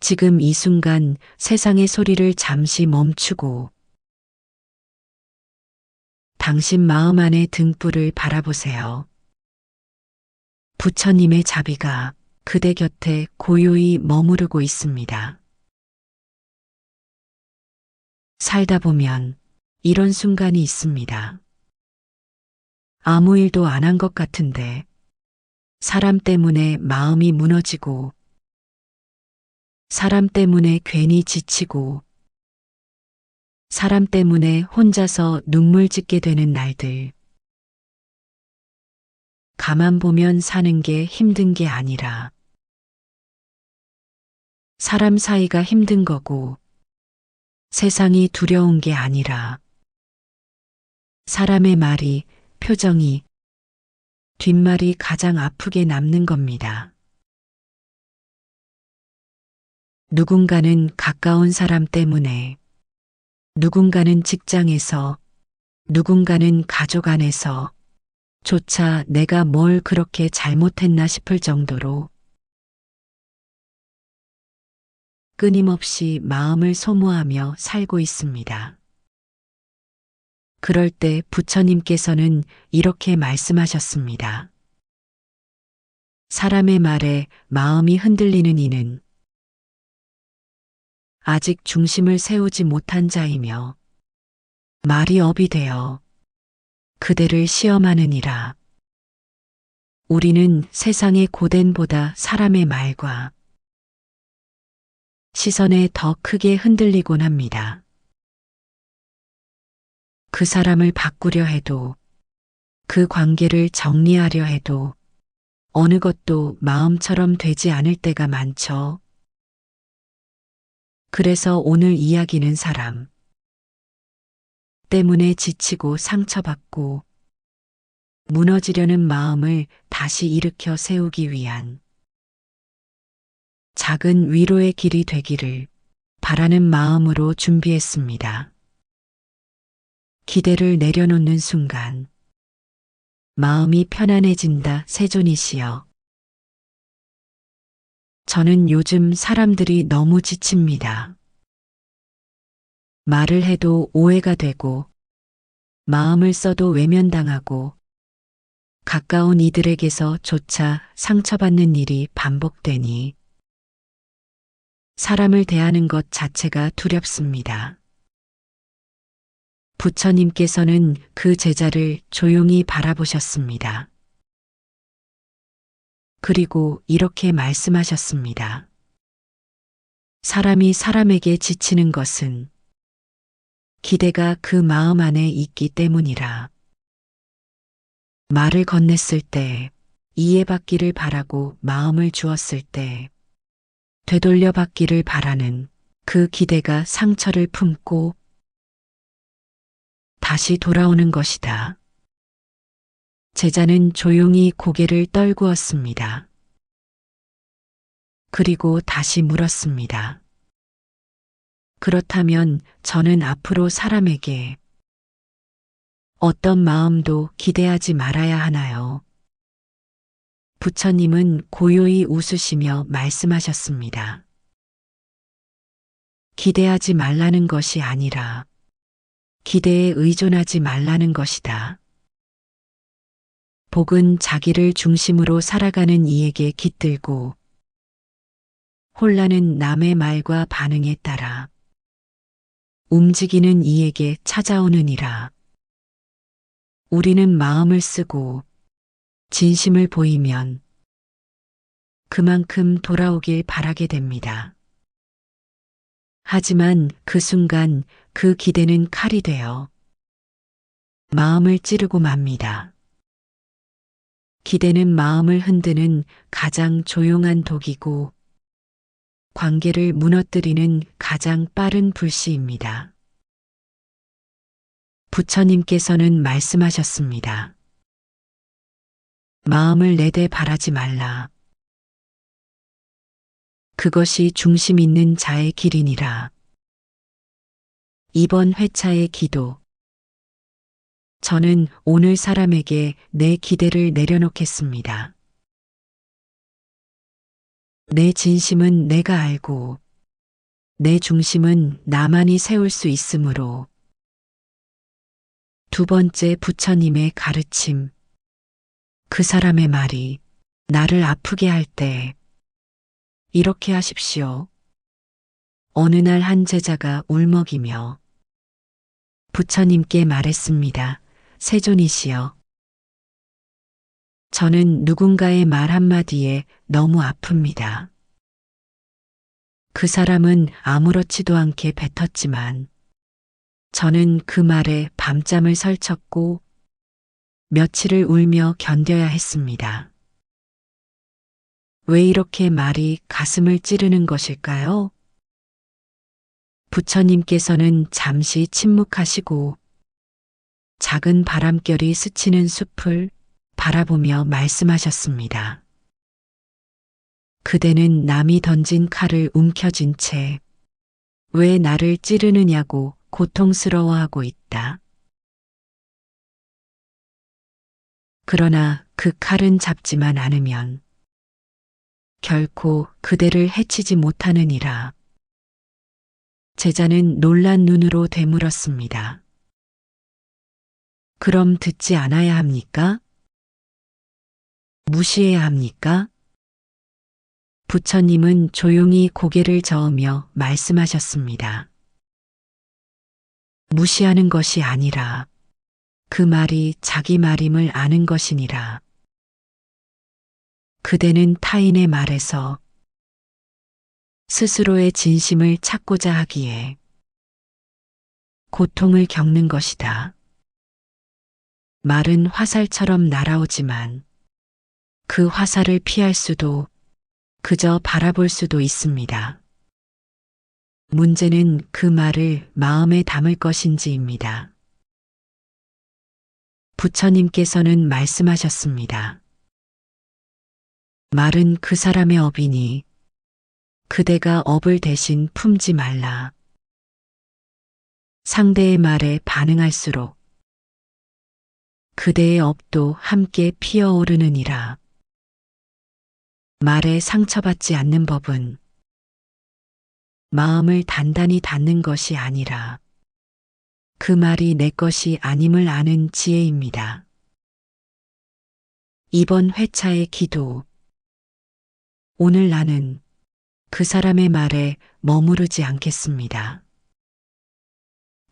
지금 이 순간 세상의 소리를 잠시 멈추고 당신 마음 안의 등불을 바라보세요. 부처님의 자비가 그대 곁에 고요히 머무르고 있습니다. 살다 보면 이런 순간이 있습니다. 아무 일도 안 한 것 같은데 사람 때문에 마음이 무너지고 사람 때문에 괜히 지치고 사람 때문에 혼자서 눈물 짓게 되는 날들. 가만 보면 사는 게 힘든 게 아니라 사람 사이가 힘든 거고 세상이 두려운 게 아니라 사람의 말이, 표정이, 뒷말이 가장 아프게 남는 겁니다. 누군가는 가까운 사람 때문에, 누군가는 직장에서, 누군가는 가족 안에서 조차 내가 뭘 그렇게 잘못했나 싶을 정도로 끊임없이 마음을 소모하며 살고 있습니다. 그럴 때 부처님께서는 이렇게 말씀하셨습니다. 사람의 말에 마음이 흔들리는 이는 아직 중심을 세우지 못한 자이며 말이 업이 되어 그대를 시험하느니라. 우리는 세상의 고된보다 사람의 말과 시선에 더 크게 흔들리곤 합니다. 그 사람을 바꾸려 해도 그 관계를 정리하려 해도 어느 것도 마음처럼 되지 않을 때가 많죠. 그래서 오늘 이야기는 사람 때문에 지치고 상처받고 무너지려는 마음을 다시 일으켜 세우기 위한 작은 위로의 길이 되기를 바라는 마음으로 준비했습니다. 기대를 내려놓는 순간 마음이 편안해진다. 세존이시여. 저는 요즘 사람들이 너무 지칩니다. 말을 해도 오해가 되고 마음을 써도 외면당하고 가까운 이들에게서조차 상처받는 일이 반복되니 사람을 대하는 것 자체가 두렵습니다. 부처님께서는 그 제자를 조용히 바라보셨습니다. 그리고 이렇게 말씀하셨습니다. 사람이 사람에게 지치는 것은 기대가 그 마음 안에 있기 때문이라. 말을 건넸을 때, 이해받기를 바라고 마음을 주었을 때, 되돌려 받기를 바라는 그 기대가 상처를 품고 다시 돌아오는 것이다. 제자는 조용히 고개를 떨구었습니다. 그리고 다시 물었습니다. 그렇다면 저는 앞으로 사람에게 어떤 마음도 기대하지 말아야 하나요? 부처님은 고요히 웃으시며 말씀하셨습니다. 기대하지 말라는 것이 아니라 기대에 의존하지 말라는 것이다. 복은 자기를 중심으로 살아가는 이에게 깃들고 혼란은 남의 말과 반응에 따라 움직이는 이에게 찾아오느니라. 우리는 마음을 쓰고 진심을 보이면 그만큼 돌아오길 바라게 됩니다. 하지만 그 순간 그 기대는 칼이 되어 마음을 찌르고 맙니다. 기대는 마음을 흔드는 가장 조용한 독이고 관계를 무너뜨리는 가장 빠른 불씨입니다. 부처님께서는 말씀하셨습니다. 마음을 내대 바라지 말라. 그것이 중심 있는 자의 길이니라. 이번 회차의 기도. 저는 오늘 사람에게 내 기대를 내려놓겠습니다. 내 진심은 내가 알고 내 중심은 나만이 세울 수 있으므로. 두 번째, 부처님의 가르침. 그 사람의 말이 나를 아프게 할 때 이렇게 하십시오. 어느 날 한 제자가 울먹이며 부처님께 말했습니다. 세존이시여, 저는 누군가의 말 한마디에 너무 아픕니다. 그 사람은 아무렇지도 않게 뱉었지만 저는 그 말에 밤잠을 설쳤고 며칠을 울며 견뎌야 했습니다. 왜 이렇게 말이 가슴을 찌르는 것일까요? 부처님께서는 잠시 침묵하시고 작은 바람결이 스치는 숲을 바라보며 말씀하셨습니다. 그대는 남이 던진 칼을 움켜쥔 채 왜 나를 찌르느냐고 고통스러워하고 있다. 그러나 그 칼은 잡지만 않으면 결코 그대를 해치지 못하느니라. 제자는 놀란 눈으로 되물었습니다. 그럼 듣지 않아야 합니까? 무시해야 합니까? 부처님은 조용히 고개를 저으며 말씀하셨습니다. 무시하는 것이 아니라 그 말이 자기 말임을 아는 것이니라. 그대는 타인의 말에서 스스로의 진심을 찾고자 하기에 고통을 겪는 것이다. 말은 화살처럼 날아오지만 그 화살을 피할 수도 그저 바라볼 수도 있습니다. 문제는 그 말을 마음에 담을 것인지입니다. 부처님께서는 말씀하셨습니다. 말은 그 사람의 업이니 그대가 업을 대신 품지 말라. 상대의 말에 반응할수록 그대의 업도 함께 피어오르느니라. 말에 상처받지 않는 법은 마음을 단단히 닫는 것이 아니라 그 말이 내 것이 아님을 아는 지혜입니다. 이번 회차의 기도. 오늘 나는 그 사람의 말에 머무르지 않겠습니다.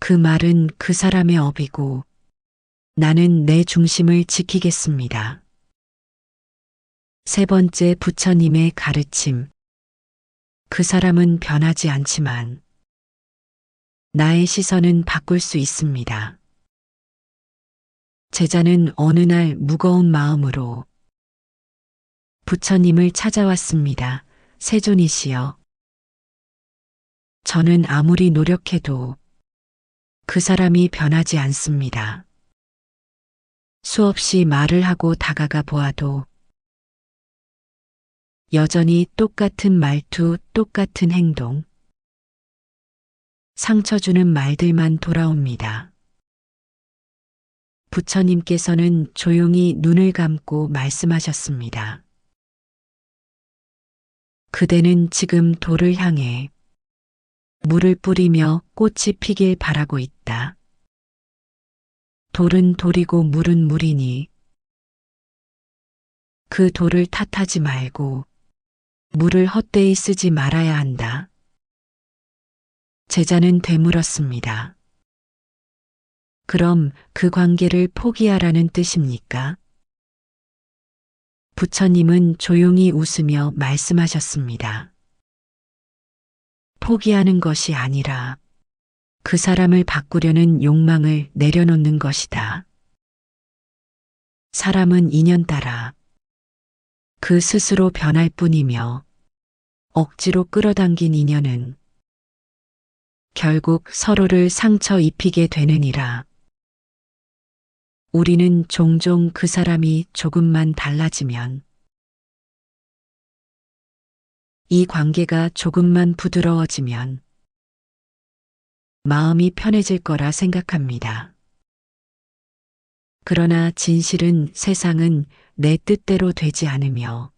그 말은 그 사람의 업이고 나는 내 중심을 지키겠습니다. 세 번째, 부처님의 가르침. 그 사람은 변하지 않지만 나의 시선은 바꿀 수 있습니다. 제자는 어느 날 무거운 마음으로 부처님을 찾아왔습니다. 세존이시여, 저는 아무리 노력해도 그 사람이 변하지 않습니다. 수없이 말을 하고 다가가 보아도 여전히 똑같은 말투, 똑같은 행동, 상처 주는 말들만 돌아옵니다. 부처님께서는 조용히 눈을 감고 말씀하셨습니다. 그대는 지금 돌을 향해 물을 뿌리며 꽃이 피길 바라고 있다. 돌은 돌이고 물은 물이니 그 돌을 탓하지 말고 물을 헛되이 쓰지 말아야 한다. 제자는 되물었습니다. 그럼 그 관계를 포기하라는 뜻입니까? 부처님은 조용히 웃으며 말씀하셨습니다. 포기하는 것이 아니라 그 사람을 바꾸려는 욕망을 내려놓는 것이다. 사람은 인연 따라 그 스스로 변할 뿐이며 억지로 끌어당긴 인연은 결국 서로를 상처 입히게 되느니라. 우리는 종종 그 사람이 조금만 달라지면, 이 관계가 조금만 부드러워지면 마음이 편해질 거라 생각합니다. 그러나 진실은 세상은 내 뜻대로 되지 않으며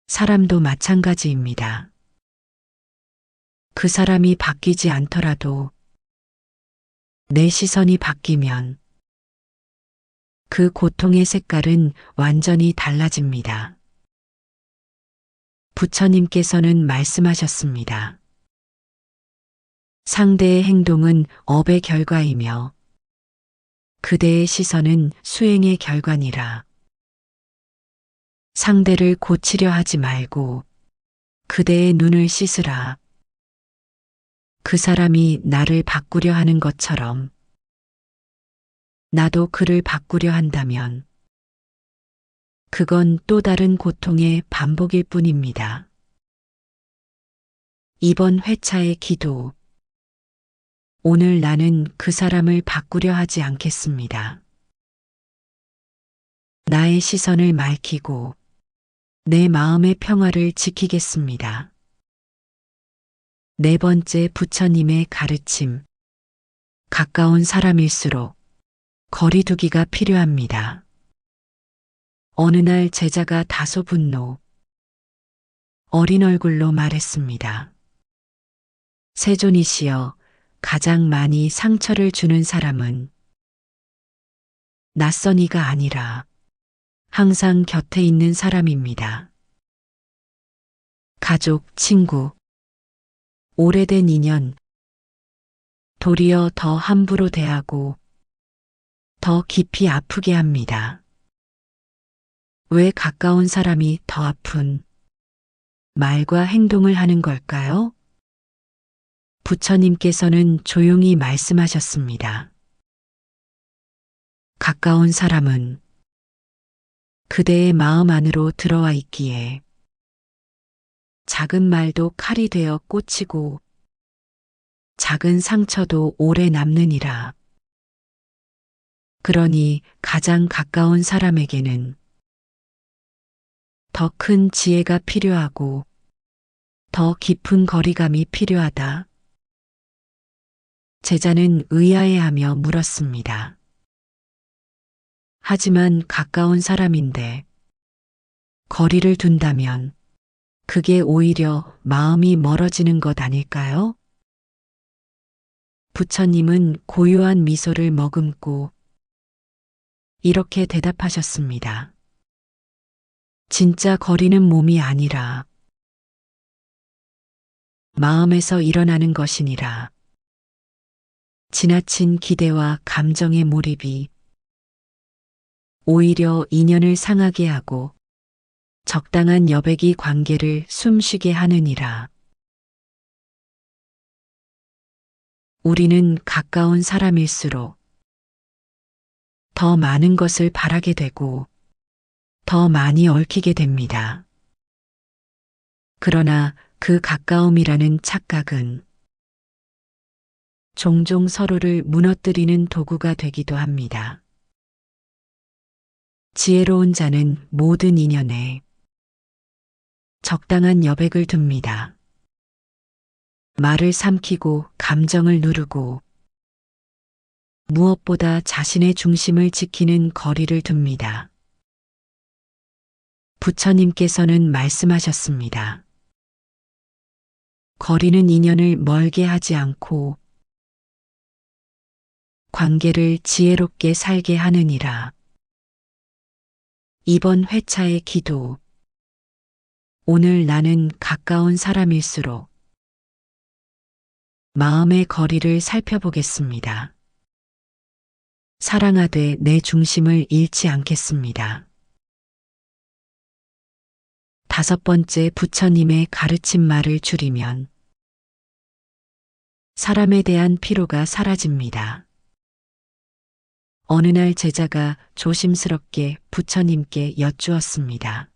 사람도 마찬가지입니다. 그 사람이 바뀌지 않더라도 내 시선이 바뀌면 그 고통의 색깔은 완전히 달라집니다. 부처님께서는 말씀하셨습니다. 상대의 행동은 업의 결과이며 그대의 시선은 수행의 결과니라. 상대를 고치려 하지 말고 그대의 눈을 씻으라. 그 사람이 나를 바꾸려 하는 것처럼 나도 그를 바꾸려 한다면 그건 또 다른 고통의 반복일 뿐입니다. 이번 회차의 기도. 오늘 나는 그 사람을 바꾸려 하지 않겠습니다. 나의 시선을 맑히고 내 마음의 평화를 지키겠습니다. 네 번째, 부처님의 가르침. 가까운 사람일수록 거리 두기가 필요합니다. 어느 날 제자가 다소 분노, 어린 얼굴로 말했습니다. 세존이시여, 가장 많이 상처를 주는 사람은 낯선 이가 아니라 항상 곁에 있는 사람입니다. 가족, 친구, 오래된 인연, 도리어 더 함부로 대하고 더 깊이 아프게 합니다. 왜 가까운 사람이 더 아픈 말과 행동을 하는 걸까요? 부처님께서는 조용히 말씀하셨습니다. 가까운 사람은 그대의 마음 안으로 들어와 있기에 작은 말도 칼이 되어 꽂히고 작은 상처도 오래 남느니라. 그러니 가장 가까운 사람에게는 더 큰 지혜가 필요하고 더 깊은 거리감이 필요하다. 제자는 의아해하며 물었습니다. 하지만 가까운 사람인데 거리를 둔다면 그게 오히려 마음이 멀어지는 것 아닐까요? 부처님은 고요한 미소를 머금고 이렇게 대답하셨습니다. 진짜 거리는 몸이 아니라 마음에서 일어나는 것이니라. 지나친 기대와 감정의 몰입이 오히려 인연을 상하게 하고 적당한 여백이 관계를 숨쉬게 하느니라. 우리는 가까운 사람일수록 더 많은 것을 바라게 되고 더 많이 얽히게 됩니다. 그러나 그 가까움이라는 착각은 종종 서로를 무너뜨리는 도구가 되기도 합니다. 지혜로운 자는 모든 인연에 적당한 여백을 둡니다. 말을 삼키고 감정을 누르고 무엇보다 자신의 중심을 지키는 거리를 둡니다. 부처님께서는 말씀하셨습니다. 거리는 인연을 멀게 하지 않고 관계를 지혜롭게 살게 하느니라. 이번 회차의 기도. 오늘 나는 가까운 사람일수록 마음의 거리를 살펴보겠습니다. 사랑하되 내 중심을 잃지 않겠습니다. 다섯 번째, 부처님의 가르친 말을 줄이면 사람에 대한 피로가 사라집니다. 어느 날 제자가 조심스럽게 부처님께 여쭈었습니다.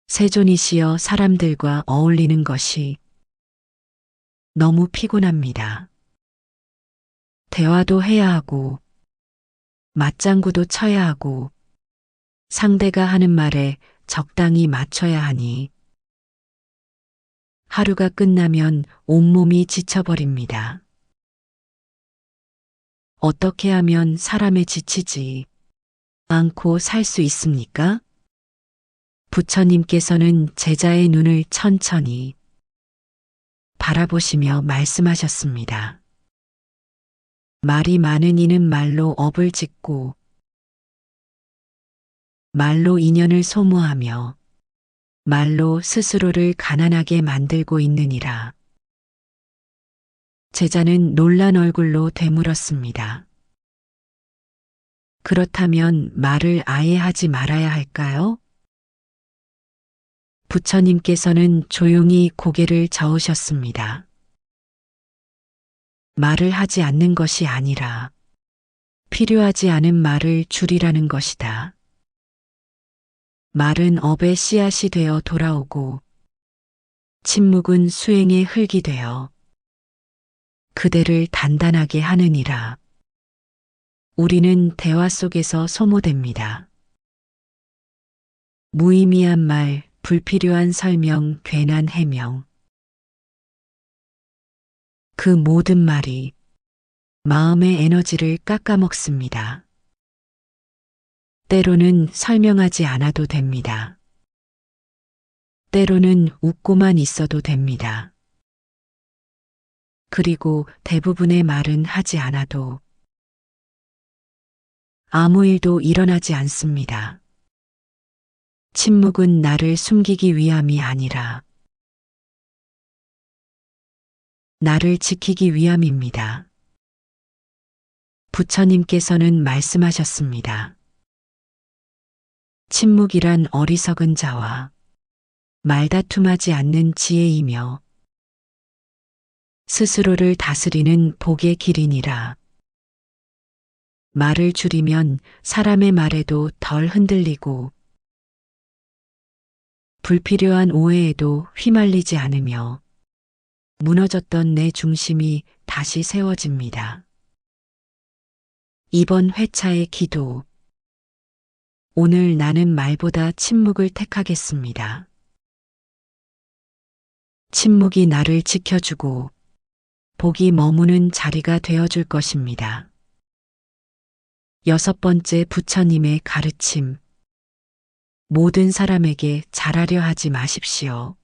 세존이시여, 사람들과 어울리는 것이 너무 피곤합니다. 대화도 해야 하고 맞장구도 쳐야 하고 상대가 하는 말에 적당히 맞춰야 하니 하루가 끝나면 온몸이 지쳐버립니다. 어떻게 하면 사람에 지치지 않고 살 수 있습니까? 부처님께서는 제자의 눈을 천천히 바라보시며 말씀하셨습니다. 말이 많은 이는 말로 업을 짓고 말로 인연을 소모하며 말로 스스로를 가난하게 만들고 있느니라. 제자는 놀란 얼굴로 되물었습니다. 그렇다면 말을 아예 하지 말아야 할까요? 부처님께서는 조용히 고개를 저으셨습니다. 말을 하지 않는 것이 아니라 필요하지 않은 말을 줄이라는 것이다. 말은 업의 씨앗이 되어 돌아오고 침묵은 수행의 흙이 되어 그대를 단단하게 하느니라. 우리는 대화 속에서 소모됩니다. 무의미한 말, 불필요한 설명, 괜한 해명. 그 모든 말이 마음의 에너지를 깎아먹습니다. 때로는 설명하지 않아도 됩니다. 때로는 웃고만 있어도 됩니다. 그리고 대부분의 말은 하지 않아도 아무 일도 일어나지 않습니다. 침묵은 나를 숨기기 위함이 아니라 나를 지키기 위함입니다. 부처님께서는 말씀하셨습니다. 침묵이란 어리석은 자와 말다툼하지 않는 지혜이며 스스로를 다스리는 복의 길이니라. 말을 줄이면 사람의 말에도 덜 흔들리고 불필요한 오해에도 휘말리지 않으며 무너졌던 내 중심이 다시 세워집니다. 이번 회차의 기도. 오늘 나는 말보다 침묵을 택하겠습니다. 침묵이 나를 지켜주고 복이 머무는 자리가 되어줄 것입니다. 6번째 부처님의 가르침. 모든 사람에게 잘하려 하지 마십시오.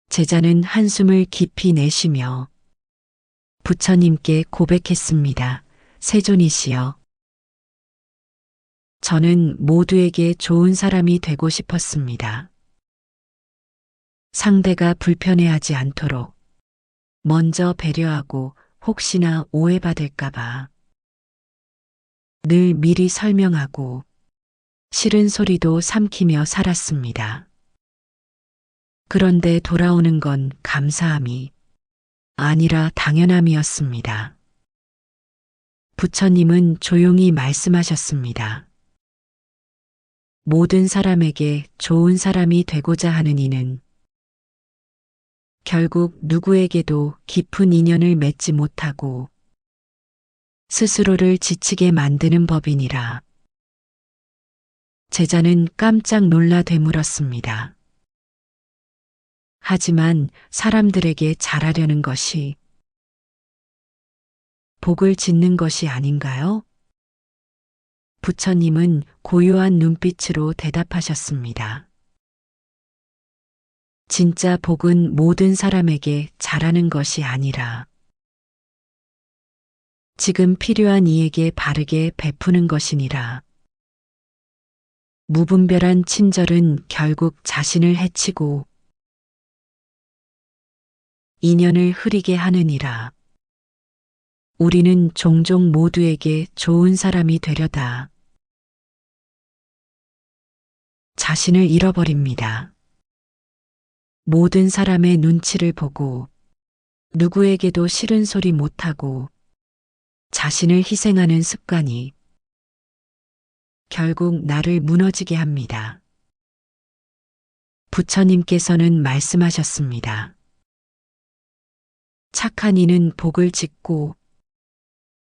제자는 한숨을 깊이 내쉬며 부처님께 고백했습니다. 세존이시여. 저는 모두에게 좋은 사람이 되고 싶었습니다. 상대가 불편해하지 않도록 먼저 배려하고 혹시나 오해받을까봐 늘 미리 설명하고 싫은 소리도 삼키며 살았습니다. 그런데 돌아오는 건 감사함이 아니라 당연함이었습니다. 부처님은 조용히 말씀하셨습니다. 모든 사람에게 좋은 사람이 되고자 하는 이는 결국 누구에게도 깊은 인연을 맺지 못하고 스스로를 지치게 만드는 법이니라. 제자는 깜짝 놀라 되물었습니다. 하지만 사람들에게 잘하려는 것이 복을 짓는 것이 아닌가요? 부처님은 고요한 눈빛으로 대답하셨습니다. 진짜 복은 모든 사람에게 잘하는 것이 아니라 지금 필요한 이에게 바르게 베푸는 것이니라. 무분별한 친절은 결국 자신을 해치고 인연을 흐리게 하느니라. 우리는 종종 모두에게 좋은 사람이 되려다 자신을 잃어버립니다. 모든 사람의 눈치를 보고 누구에게도 싫은 소리 못하고 자신을 희생하는 습관이 결국 나를 무너지게 합니다. 부처님께서는 말씀하셨습니다. 착한 이는 복을 짓고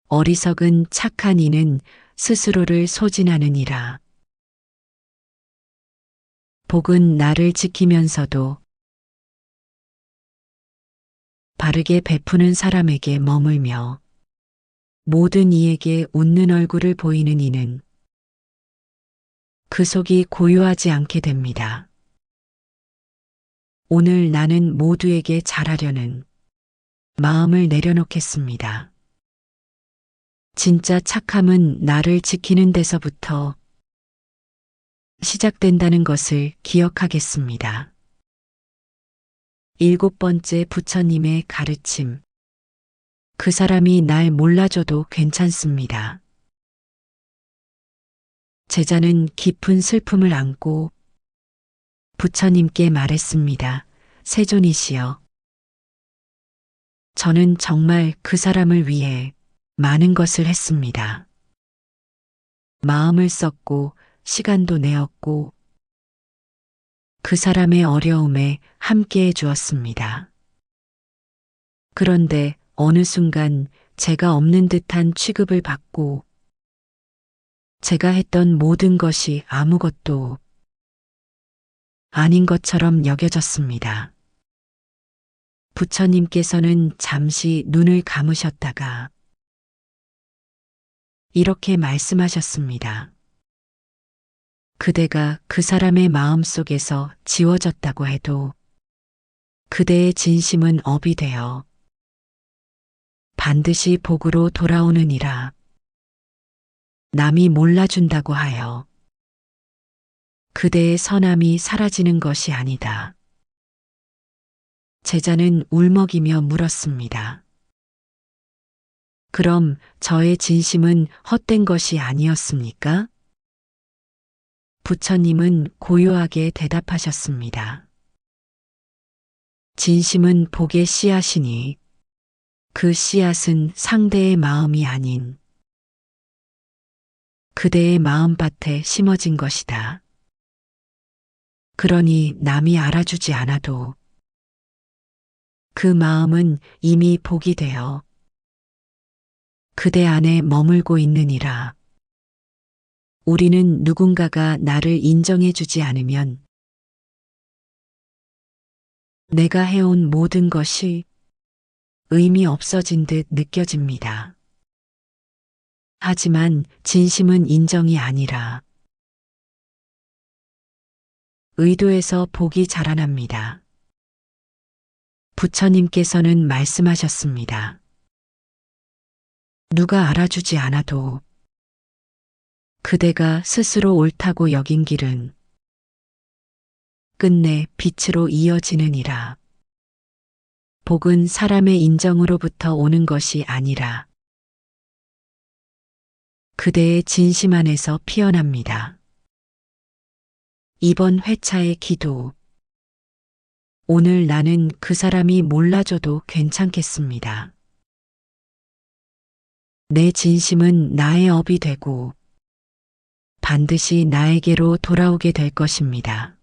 어리석은 착한 이는 스스로를 소진하느니라. 복은 나를 지키면서도 바르게 베푸는 사람에게 머물며 모든 이에게 웃는 얼굴을 보이는 이는 그 속이 고요하지 않게 됩니다. 오늘 나는 모두에게 잘하려는 마음을 내려놓겠습니다. 진짜 착함은 나를 지키는 데서부터 시작된다는 것을 기억하겠습니다. 7번째 부처님의 가르침. 그 사람이 날 몰라줘도 괜찮습니다. 제자는 깊은 슬픔을 안고 부처님께 말했습니다. 세존이시여. 저는 정말 그 사람을 위해 많은 것을 했습니다. 마음을 썼고 시간도 내었고 그 사람의 어려움에 함께해 주었습니다. 그런데 어느 순간 제가 없는 듯한 취급을 받고 제가 했던 모든 것이 아무것도 아닌 것처럼 여겨졌습니다. 부처님께서는 잠시 눈을 감으셨다가 이렇게 말씀하셨습니다. 그대가 그 사람의 마음 속에서 지워졌다고 해도 그대의 진심은 업이 되어 반드시 복으로 돌아오느니라. 남이 몰라준다고 하여 그대의 선함이 사라지는 것이 아니다. 제자는 울먹이며 물었습니다. 그럼 저의 진심은 헛된 것이 아니었습니까? 부처님은 고요하게 대답하셨습니다. 진심은 복의 씨앗이니 그 씨앗은 상대의 마음이 아닌 그대의 마음밭에 심어진 것이다. 그러니 남이 알아주지 않아도 그 마음은 이미 복이 되어 그대 안에 머물고 있느니라. 우리는 누군가가 나를 인정해 주지 않으면 내가 해온 모든 것이 의미 없어진 듯 느껴집니다. 하지만 진심은 인정이 아니라 의도에서 복이 자라납니다. 부처님께서는 말씀하셨습니다. 누가 알아주지 않아도 그대가 스스로 옳다고 여긴 길은 끝내 빛으로 이어지느니라. 복은 사람의 인정으로부터 오는 것이 아니라 그대의 진심 안에서 피어납니다. 이번 회차의 기도. 오늘 나는 그 사람이 몰라줘도 괜찮겠습니다. 내 진심은 나의 업이 되고 반드시 나에게로 돌아오게 될 것입니다.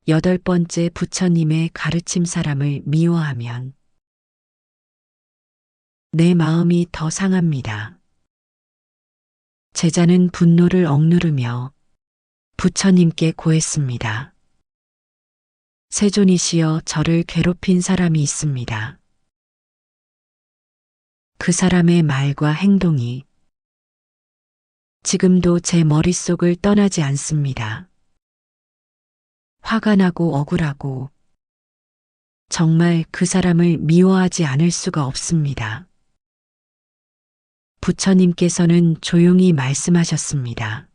8번째 부처님의 가르침. 사람을 미워하면 내 마음이 더 상합니다. 제자는 분노를 억누르며 부처님께 고했습니다. 세존이시여, 저를 괴롭힌 사람이 있습니다. 그 사람의 말과 행동이 지금도 제 머릿속을 떠나지 않습니다. 화가 나고 억울하고 정말 그 사람을 미워하지 않을 수가 없습니다. 부처님께서는 조용히 말씀하셨습니다.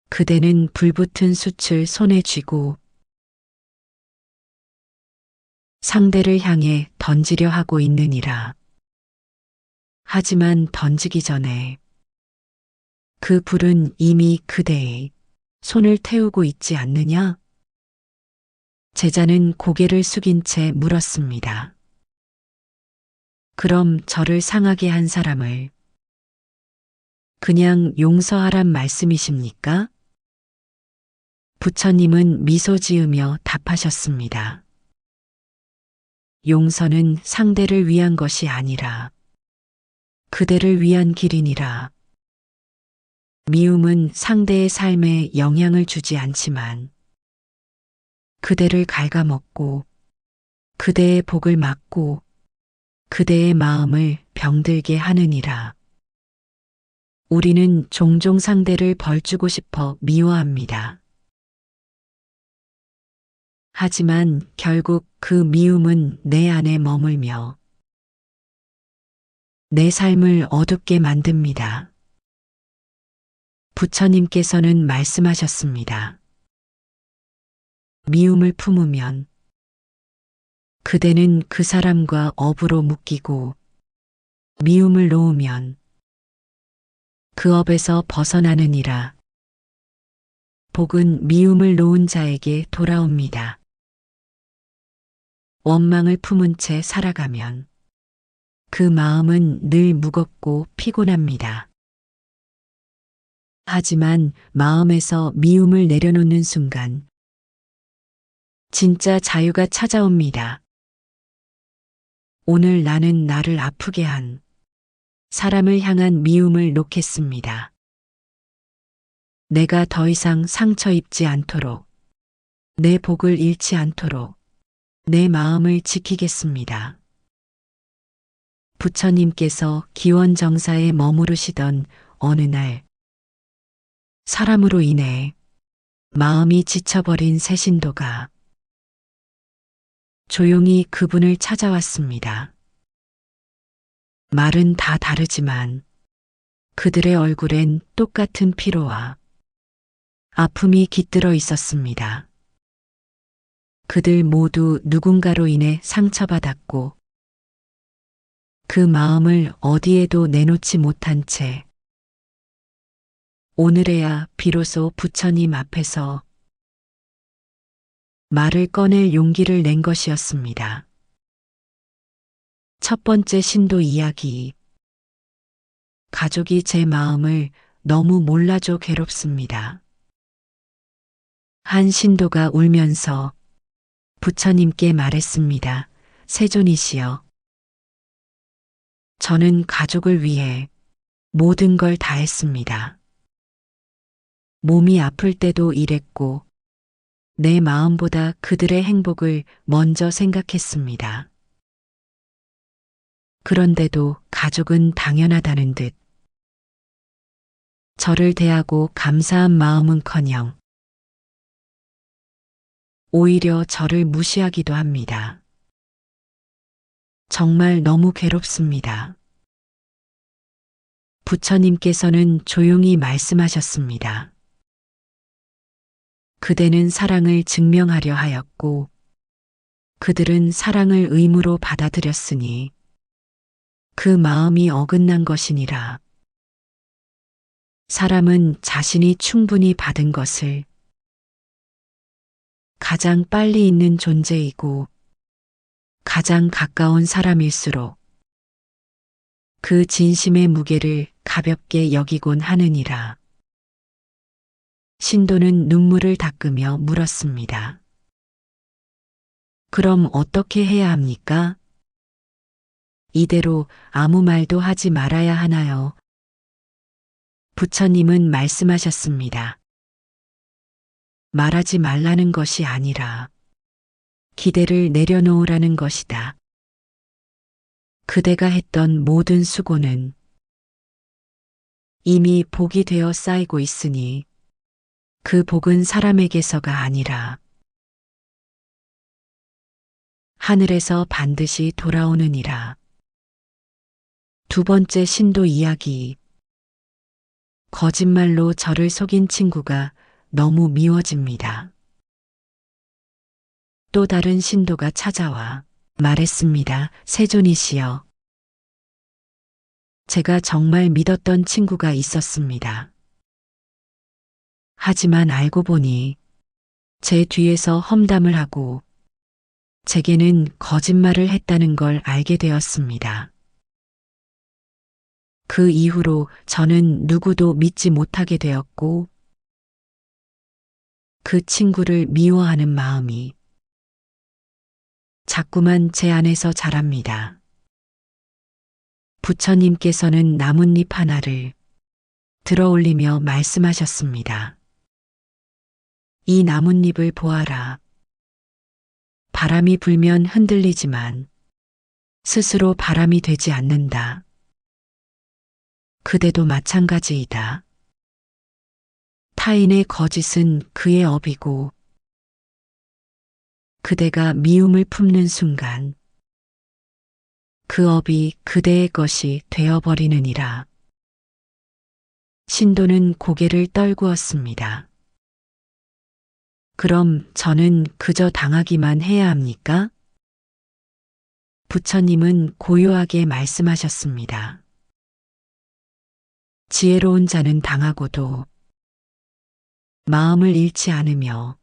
그대는 불붙은 숯을 손에 쥐고 상대를 향해 던지려 하고 있느니라. 하지만 던지기 전에 그 불은 이미 그대의 손을 태우고 있지 않느냐? 제자는 고개를 숙인 채 물었습니다. 그럼 저를 상하게 한 사람을 그냥 용서하란 말씀이십니까? 부처님은 미소 지으며 답하셨습니다. 용서는 상대를 위한 것이 아니라 그대를 위한 길이니라. 미움은 상대의 삶에 영향을 주지 않지만 그대를 갉아먹고 그대의 복을 막고 그대의 마음을 병들게 하느니라. 우리는 종종 상대를 벌주고 싶어 미워합니다. 하지만 결국 그 미움은 내 안에 머물며 내 삶을 어둡게 만듭니다. 부처님께서는 말씀하셨습니다. 미움을 품으면 그대는 그 사람과 업으로 묶이고 미움을 놓으면 그 업에서 벗어나느니라. 복은 미움을 놓은 자에게 돌아옵니다. 원망을 품은 채 살아가면 그 마음은 늘 무겁고 피곤합니다. 하지만 마음에서 미움을 내려놓는 순간 진짜 자유가 찾아옵니다. 오늘 나는 나를 아프게 한 사람을 향한 미움을 놓겠습니다. 내가 더 이상 상처 입지 않도록, 내 복을 잃지 않도록 내 마음을 지키겠습니다. 부처님께서 기원정사에 머무르시던 어느 날, 사람으로 인해 마음이 지쳐버린 새 신도가 조용히 그분을 찾아왔습니다. 말은 다 다르지만 그들의 얼굴엔 똑같은 피로와 아픔이 깃들어 있었습니다. 그들 모두 누군가로 인해 상처받았고 그 마음을 어디에도 내놓지 못한 채 오늘에야 비로소 부처님 앞에서 말을 꺼낼 용기를 낸 것이었습니다. 첫 번째 신도 이야기. 가족이 제 마음을 너무 몰라줘 괴롭습니다. 한 신도가 울면서 부처님께 말했습니다. 세존이시여. 저는 가족을 위해 모든 걸 다했습니다. 몸이 아플 때도 일했고 내 마음보다 그들의 행복을 먼저 생각했습니다. 그런데도 가족은 당연하다는 듯 저를 대하고 감사한 마음은커녕 오히려 저를 무시하기도 합니다. 정말 너무 괴롭습니다. 부처님께서는 조용히 말씀하셨습니다. 그대는 사랑을 증명하려 하였고 그들은 사랑을 의무로 받아들였으니 그 마음이 어긋난 것이니라. 사람은 자신이 충분히 받은 것을 가장 빨리 잊는 존재이고 가장 가까운 사람일수록 그 진심의 무게를 가볍게 여기곤 하느니라. 신도는 눈물을 닦으며 물었습니다. 그럼 어떻게 해야 합니까? 이대로 아무 말도 하지 말아야 하나요? 부처님은 말씀하셨습니다. 말하지 말라는 것이 아니라 기대를 내려놓으라는 것이다. 그대가 했던 모든 수고는 이미 복이 되어 쌓이고 있으니 그 복은 사람에게서가 아니라 하늘에서 반드시 돌아오느니라. 두 번째 신도 이야기. 거짓말로 저를 속인 친구가 너무 미워집니다. 또 다른 신도가 찾아와 말했습니다. 세존이시여. 제가 정말 믿었던 친구가 있었습니다. 하지만 알고 보니 제 뒤에서 험담을 하고 제게는 거짓말을 했다는 걸 알게 되었습니다. 그 이후로 저는 누구도 믿지 못하게 되었고 그 친구를 미워하는 마음이 자꾸만 제 안에서 자랍니다. 부처님께서는 나뭇잎 하나를 들어 올리며 말씀하셨습니다. 이 나뭇잎을 보아라. 바람이 불면 흔들리지만 스스로 바람이 되지 않는다. 그대도 마찬가지이다. 타인의 거짓은 그의 업이고 그대가 미움을 품는 순간 그 업이 그대의 것이 되어버리느니라. 신도는 고개를 떨구었습니다. 그럼 저는 그저 당하기만 해야 합니까? 부처님은 고요하게 말씀하셨습니다. 지혜로운 자는 당하고도 마음을 잃지 않으며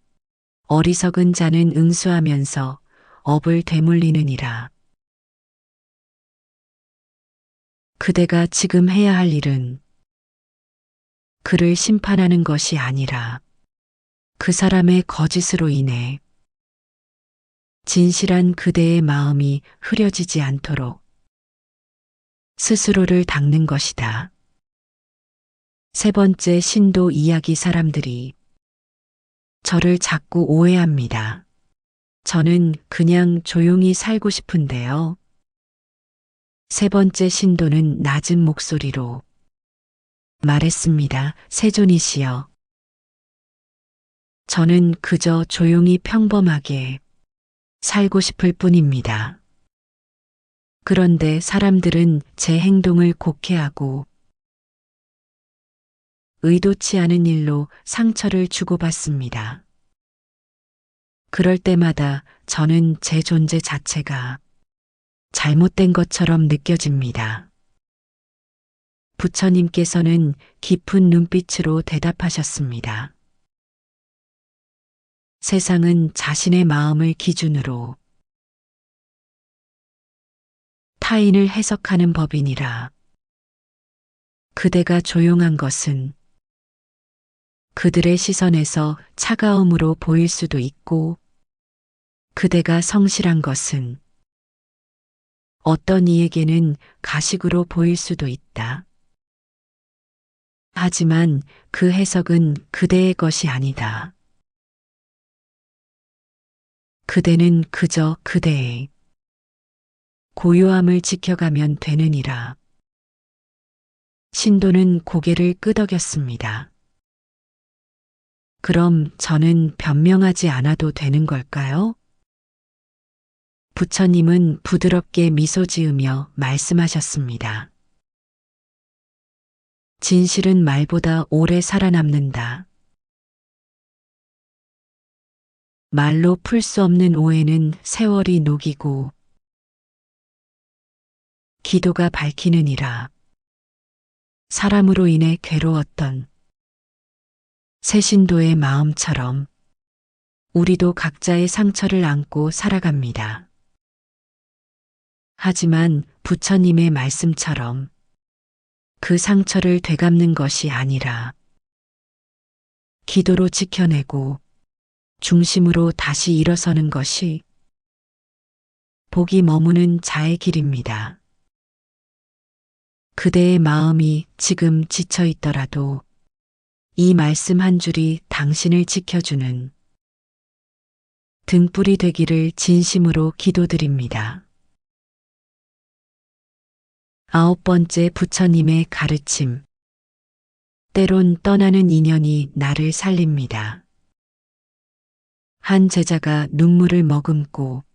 어리석은 자는 응수하면서 업을 되물리느니라. 그대가 지금 해야 할 일은 그를 심판하는 것이 아니라 그 사람의 거짓으로 인해 진실한 그대의 마음이 흐려지지 않도록 스스로를 닦는 것이다. 세 번째 신도 이야기. 사람들이 저를 자꾸 오해합니다. 저는 그냥 조용히 살고 싶은데요. 세 번째 신도는 낮은 목소리로 말했습니다. 세존이시여. 저는 그저 조용히 평범하게 살고 싶을 뿐입니다. 그런데 사람들은 제 행동을 곡해하고 의도치 않은 일로 상처를 주고받습니다. 그럴 때마다 저는 제 존재 자체가 잘못된 것처럼 느껴집니다. 부처님께서는 깊은 눈빛으로 대답하셨습니다. 세상은 자신의 마음을 기준으로 타인을 해석하는 법이니라. 그대가 조용한 것은 그들의 시선에서 차가움으로 보일 수도 있고, 그대가 성실한 것은 어떤 이에게는 가식으로 보일 수도 있다. 하지만 그 해석은 그대의 것이 아니다. 그대는 그저 그대의 고요함을 지켜가면 되느니라. 신도는 고개를 끄덕였습니다. 그럼 저는 변명하지 않아도 되는 걸까요? 부처님은 부드럽게 미소 지으며 말씀하셨습니다. 진실은 말보다 오래 살아남는다. 말로 풀 수 없는 오해는 세월이 녹이고 기도가 밝히느니라. 사람으로 인해 괴로웠던 새신도의 마음처럼 우리도 각자의 상처를 안고 살아갑니다. 하지만 부처님의 말씀처럼 그 상처를 되갚는 것이 아니라 기도로 지켜내고 중심으로 다시 일어서는 것이 복이 머무는 자의 길입니다. 그대의 마음이 지금 지쳐 있더라도 이 말씀 한 줄이 당신을 지켜주는 등불이 되기를 진심으로 기도드립니다. 아홉 번째 부처님의 가르침. 때론 떠나는 인연이 나를 살립니다. 한 제자가 눈물을 머금고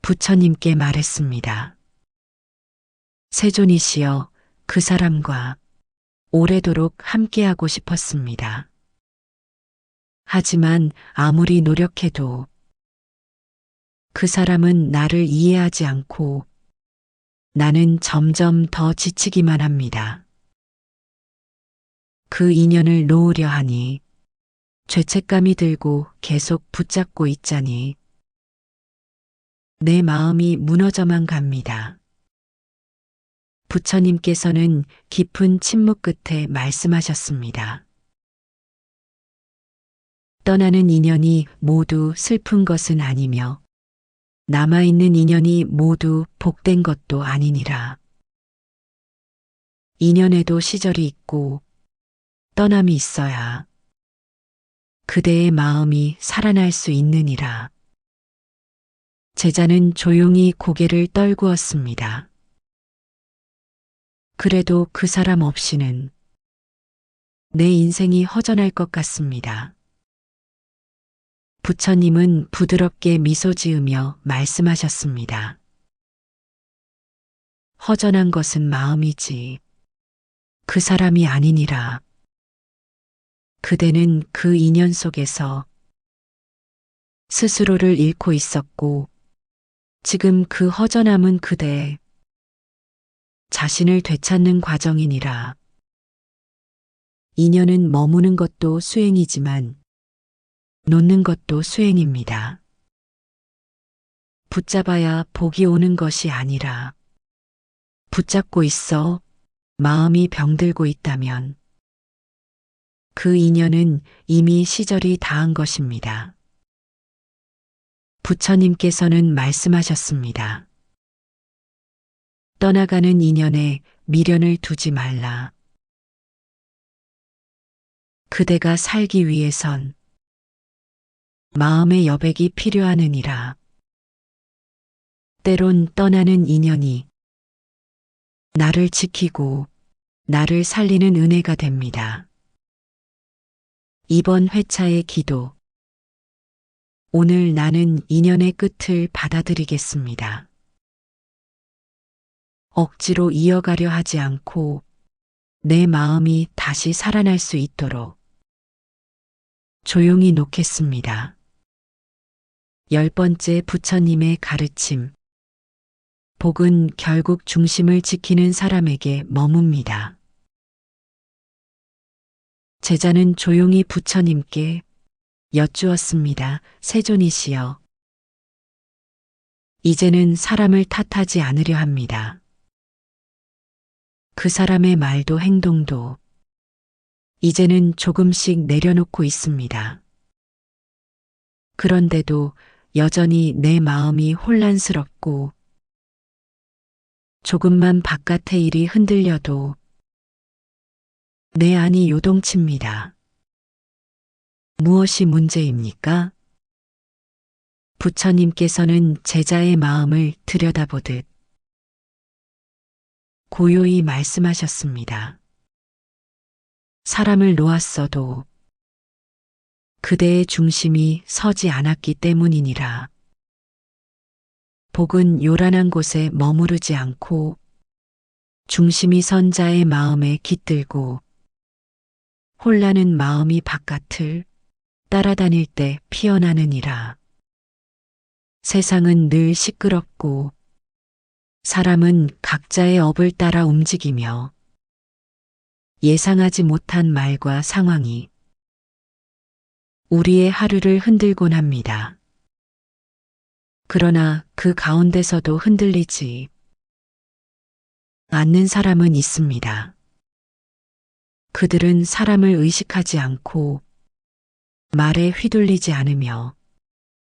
부처님께 말했습니다. 세존이시여, 그 사람과 오래도록 함께하고 싶었습니다. 하지만 아무리 노력해도 그 사람은 나를 이해하지 않고 나는 점점 더 지치기만 합니다. 그 인연을 놓으려 하니 죄책감이 들고 계속 붙잡고 있자니 내 마음이 무너져만 갑니다. 부처님께서는 깊은 침묵 끝에 말씀하셨습니다. 떠나는 인연이 모두 슬픈 것은 아니며 남아있는 인연이 모두 복된 것도 아니니라. 인연에도 시절이 있고 떠남이 있어야 그대의 마음이 살아날 수 있느니라. 제자는 조용히 고개를 떨구었습니다. 그래도 그 사람 없이는 내 인생이 허전할 것 같습니다. 부처님은 부드럽게 미소 지으며 말씀하셨습니다. 허전한 것은 마음이지 그 사람이 아니니라. 그대는 그 인연 속에서 스스로를 잃고 있었고 지금 그 허전함은 그대 자신을 되찾는 과정이니라. 인연은 머무는 것도 수행이지만 놓는 것도 수행입니다. 붙잡아야 복이 오는 것이 아니라 붙잡고 있어 마음이 병들고 있다면 그 인연은 이미 시절이 다한 것입니다. 부처님께서는 말씀하셨습니다. 떠나가는 인연에 미련을 두지 말라. 그대가 살기 위해선 마음의 여백이 필요하느니라. 때론 떠나는 인연이 나를 지키고 나를 살리는 은혜가 됩니다. 이번 회차의 기도. 오늘 나는 인연의 끝을 받아들이겠습니다. 억지로 이어가려 하지 않고 내 마음이 다시 살아날 수 있도록 조용히 놓겠습니다. 10번째 부처님의 가르침. 복은 결국 중심을 지키는 사람에게 머뭅니다. 제자는 조용히 부처님께 여쭈었습니다. 세존이시여. 이제는 사람을 탓하지 않으려 합니다. 그 사람의 말도 행동도 이제는 조금씩 내려놓고 있습니다. 그런데도 여전히 내 마음이 혼란스럽고 조금만 바깥의 일이 흔들려도 내 안이 요동칩니다. 무엇이 문제입니까? 부처님께서는 제자의 마음을 들여다보듯 고요히 말씀하셨습니다. 사람을 놓았어도 그대의 중심이 서지 않았기 때문이니라. 복은 요란한 곳에 머무르지 않고 중심이 선 자의 마음에 깃들고 혼란은 마음이 바깥을 따라다닐 때 피어나느니라. 세상은 늘 시끄럽고 사람은 각자의 업을 따라 움직이며 예상하지 못한 말과 상황이 우리의 하루를 흔들곤 합니다. 그러나 그 가운데서도 흔들리지 않는 사람은 있습니다. 그들은 사람을 의식하지 않고 말에 휘둘리지 않으며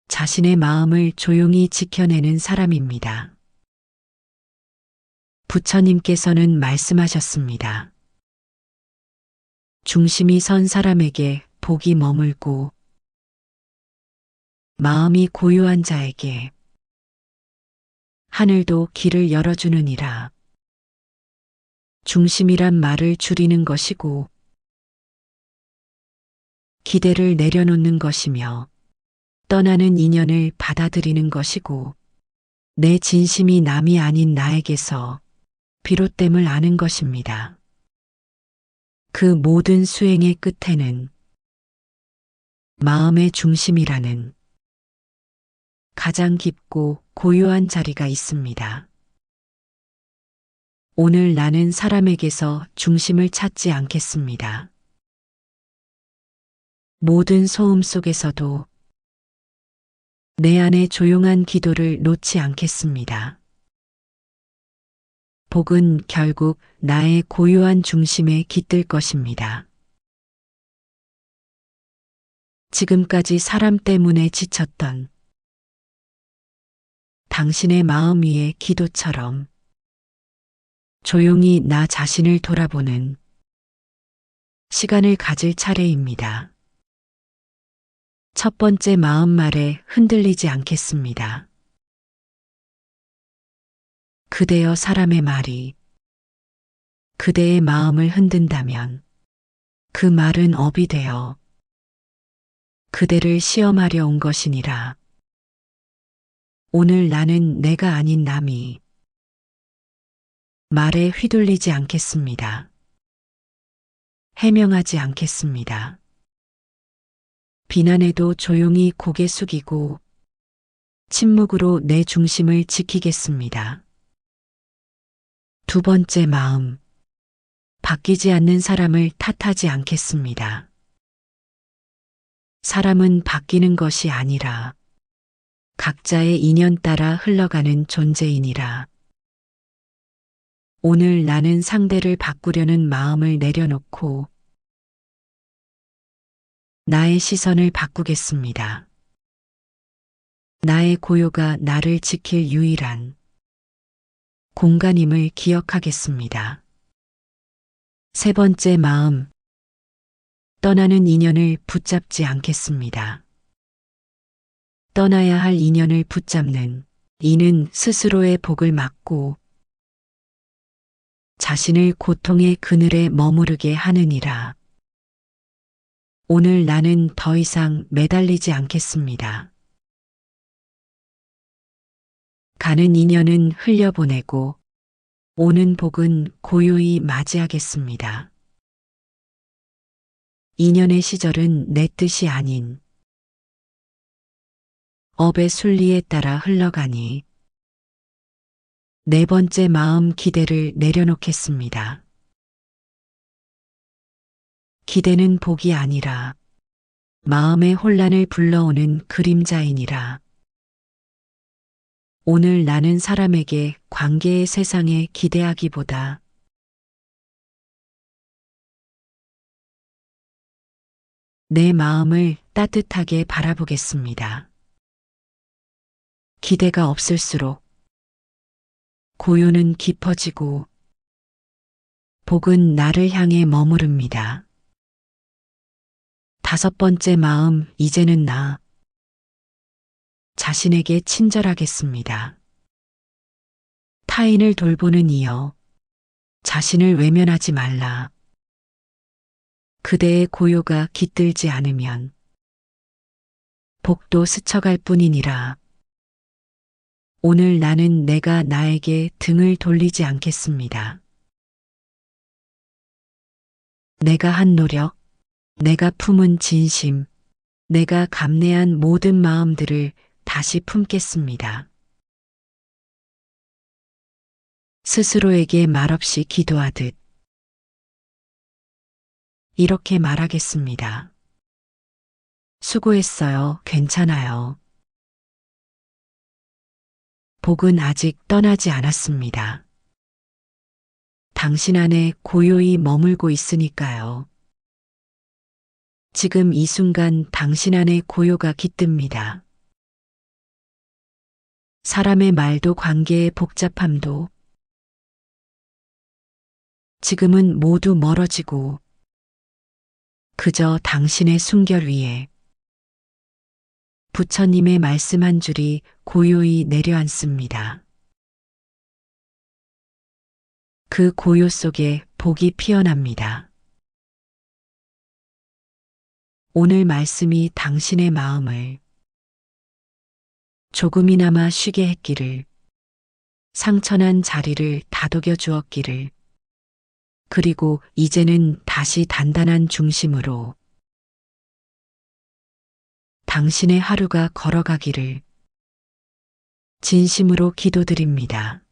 자신의 마음을 조용히 지켜내는 사람입니다. 부처님께서는 말씀하셨습니다. 중심이 선 사람에게 복이 머물고 마음이 고요한 자에게 하늘도 길을 열어주느니라. 중심이란 말을 줄이는 것이고 기대를 내려놓는 것이며 떠나는 인연을 받아들이는 것이고 내 진심이 남이 아닌 나에게서 비롯됨을 아는 것입니다. 그 모든 수행의 끝에는 마음의 중심이라는 가장 깊고 고요한 자리가 있습니다. 오늘 나는 사람에게서 중심을 찾지 않겠습니다. 모든 소음 속에서도 내 안의 조용한 기도를 놓지 않겠습니다. 복은 결국 나의 고요한 중심에 깃들 것입니다. 지금까지 사람 때문에 지쳤던 당신의 마음 위의 기도처럼 조용히 나 자신을 돌아보는 시간을 가질 차례입니다. 첫 번째 마음말에 흔들리지 않겠습니다. 그대여 사람의 말이 그대의 마음을 흔든다면 그 말은 업이 되어 그대를 시험하려 온 것이니라. 오늘 나는 내가 아닌 남이 말에 휘둘리지 않겠습니다. 해명하지 않겠습니다. 비난에도 조용히 고개 숙이고 침묵으로 내 중심을 지키겠습니다. 두 번째 마음. 바뀌지 않는 사람을 탓하지 않겠습니다. 사람은 바뀌는 것이 아니라 각자의 인연 따라 흘러가는 존재이니라. 오늘 나는 상대를 바꾸려는 마음을 내려놓고 나의 시선을 바꾸겠습니다. 나의 고요가 나를 지킬 유일한 공간임을 기억하겠습니다. 세 번째 마음. 떠나는 인연을 붙잡지 않겠습니다. 떠나야 할 인연을 붙잡는 이는 스스로의 복을 막고 자신을 고통의 그늘에 머무르게 하느니라. 오늘 나는 더 이상 매달리지 않겠습니다. 가는 인연은 흘려보내고 오는 복은 고요히 맞이하겠습니다. 인연의 시절은 내 뜻이 아닌 업의 순리에 따라 흘러가니 네 번째 마음 기대를 내려놓겠습니다. 기대는 복이 아니라 마음의 혼란을 불러오는 그림자이니라. 오늘 나는 사람에게 관계의 세상에 기대하기보다 내 마음을 따뜻하게 바라보겠습니다. 기대가 없을수록 고요는 깊어지고 복은 나를 향해 머무릅니다. 다섯 번째 마음, 이제는 나 자신에게 친절하겠습니다. 타인을 돌보는 이여 자신을 외면하지 말라. 그대의 고요가 깃들지 않으면 복도 스쳐갈 뿐이니라. 오늘 나는 내가 나에게 등을 돌리지 않겠습니다. 내가 한 노력, 내가 품은 진심, 내가 감내한 모든 마음들을 다시 품겠습니다. 스스로에게 말없이 기도하듯 이렇게 말하겠습니다. 수고했어요. 괜찮아요. 복은 아직 떠나지 않았습니다. 당신 안에 고요히 머물고 있으니까요. 지금 이 순간 당신 안에 고요가 깃듭니다. 사람의 말도 관계의 복잡함도 지금은 모두 멀어지고 그저 당신의 숨결 위에 부처님의 말씀 한 줄이 고요히 내려앉습니다. 그 고요 속에 복이 피어납니다. 오늘 말씀이 당신의 마음을 조금이나마 쉬게 했기를, 상처난 자리를 다독여 주었기를, 그리고 이제는 다시 단단한 중심으로 당신의 하루가 걸어가기를 진심으로 기도드립니다.